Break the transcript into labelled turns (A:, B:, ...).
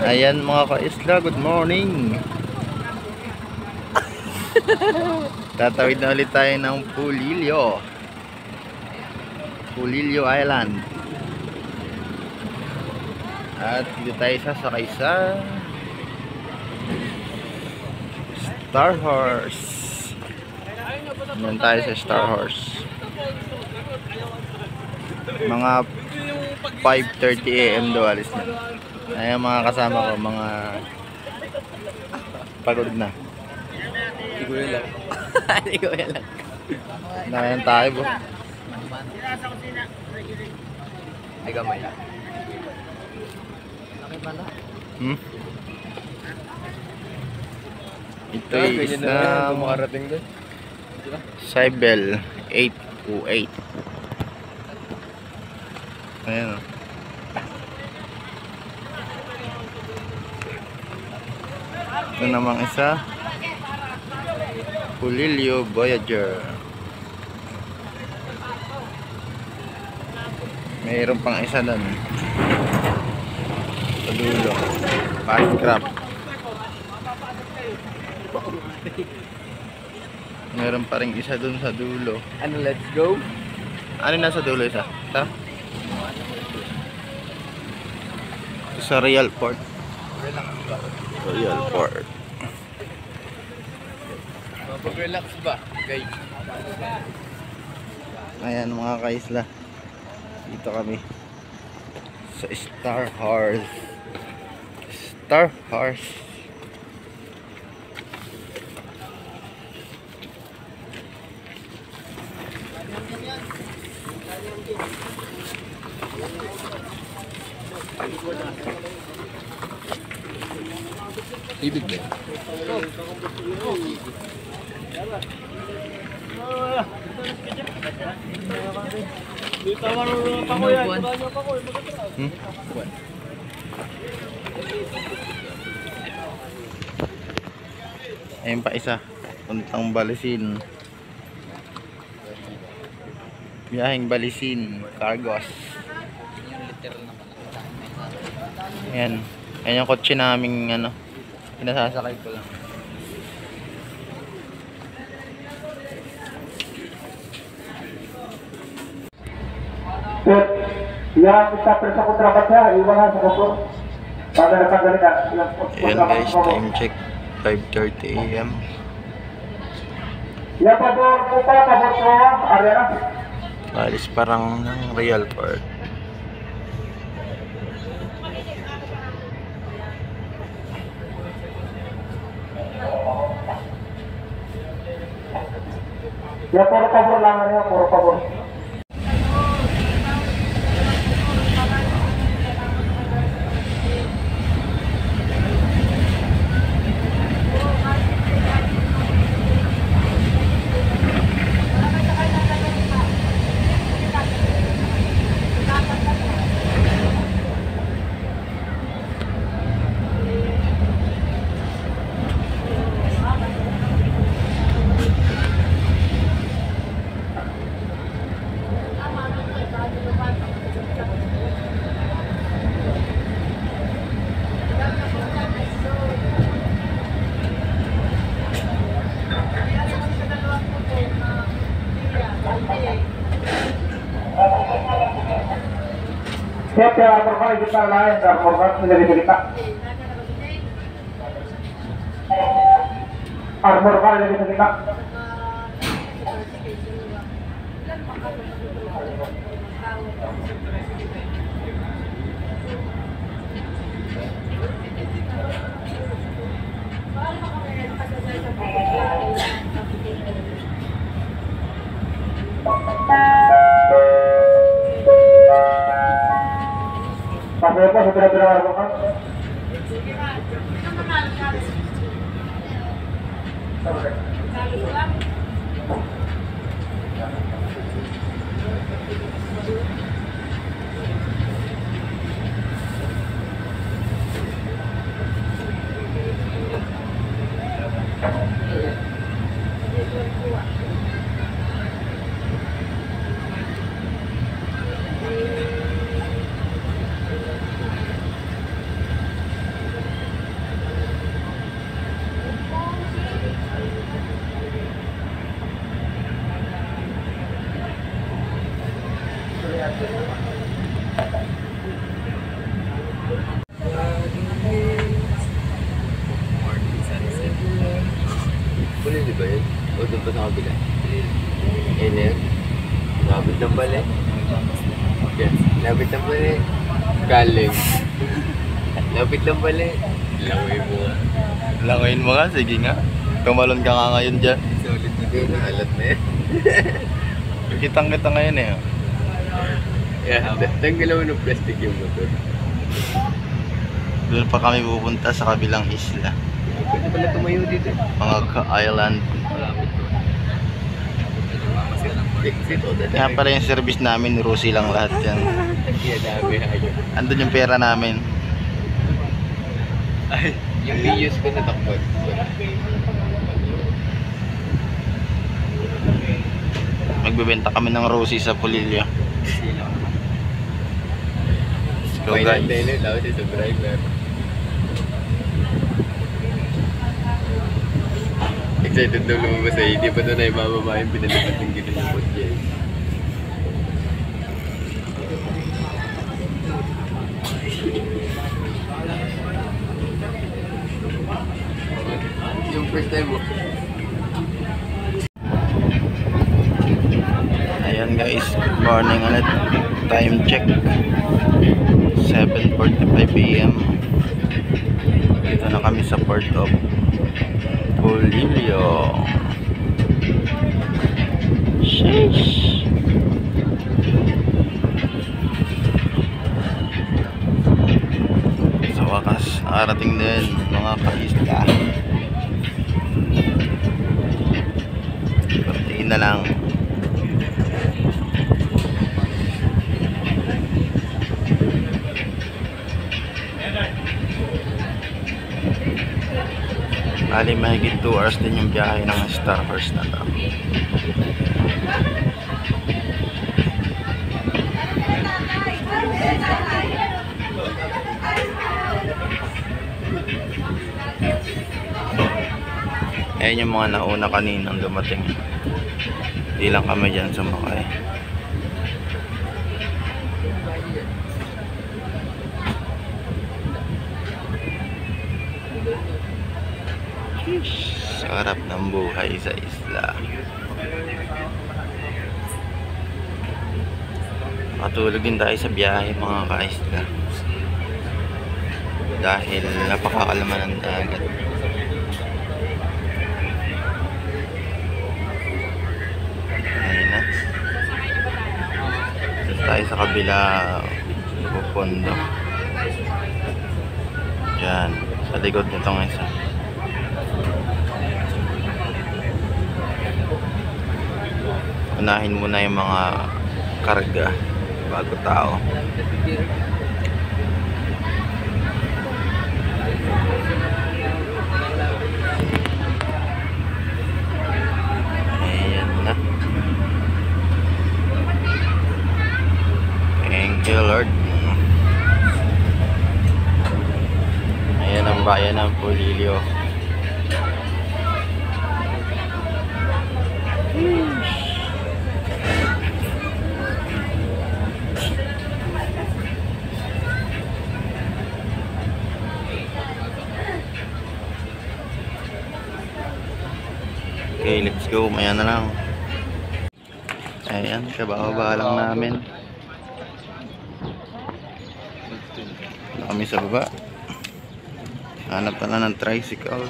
A: Ayan mga ka-isla, good morning. Tatawid na ulit tayo ng Pulilio Island. At dito tayo sasakay sa Star Horse. Yan tayo sa Star Horse. Mga 5:30 AM daw alis na. Ayan mga kasama ko, mga pagod na.
B: Iguya lang.
A: Iguya lang. Nakayan tayo bro.
B: Ay gamay lang. Laki pala.
A: Ito is na
B: makarating doon.
A: Cybel 808. Ayan o. Ito namang isa, Pulilio Voyager. Mayroon pang isa doon sa dulo, fast craft. Mayroon pa rin isa doon sa dulo.
B: Ano, let's go?
A: Ano nasa dulo isa? Ito? Sa Real Port. Real Port.
B: Mapag-relax ba, guys?
A: Ayan mga kaisla, dito kami sa Star Horse. Star Horse.
B: Ibig ba?
A: Ayun pa isa, puntang Balisin. Biyaheng Balisin, Cargos. Ayan. Ayan yung kotse naming ano, pinasasakay ko lang.
C: Sir, yang kita periksa kontrabatnya, iwan sa kopro. Pada nakagaling ka.
A: Ayan guys, time check 5:30 AM.
C: Ya, pabor po area.
A: Alis parang ng Real Port.
C: Ya, puro pabor lang area, puro pabor. Siapa yang armor kita lain, armor menjadi kita. Armor menjadi kita. Pasal apa sudah armor?
B: kabila. Ayun na yun. Lapit ng bali. Yes. Lapit ng bali. Galing. Lapit ng bali. Laway mo nga.
A: Langoyin mo nga, sige nga. Tumalon ka nga ngayon dyan.
B: Solid hindi na. Alat na yan.
A: Kitang kita ngayon eh.
B: Yeah, tanggalawin ng plastic yung motor.
A: Doon pa kami pupunta sa kabilang isla.
B: Pwede pala tumayo dito.
A: Mga ka-island.
B: Exit o dati.
A: Kaya pala yung service namin, Rusi lang lahat yan.
B: Kaya dami hayo.
A: Andun yung pera namin.
B: Ay, yung videos ko natakot.
A: Magbebenta kami ng Rusi sa Pulilio. Let's go
B: May
A: guys.
B: nantay daw si driver. Excited daw lumabas ay hindi pa doon ay mababa yung pinalipat yung ginilipot niya. Yung first time mo.
A: Ayan guys, good morning ulit. Time check 7:45 AM. Dito na kami sa Port of Pulilio. Sheesh. Sa wakas, nakarating din mga kaisla. Kuntiin na lang. Bali mahigit 2 hours din yung biyahe ng Star Horse na to. Ayan yung mga nauna kaninang dumating. Hindi lang kami dyan sumakay. Sarap ng buhay sa isla. Matulog din tayo sa biyahe mga ka-isla. Dahil napakakalaman ng dagat. Ayun na. Tapos tayo sa kabila pupundo. Diyan. Sa likod nitong isa. Unahin muna yung mga karga bago tao. Ayan na. Thank you Lord. Ayan ang bayan ng Pulilio. Okay, let's go. Maya na lang. Ayan, kababa lang namin. Kami sa baba. Hanap na lang ng tricycle.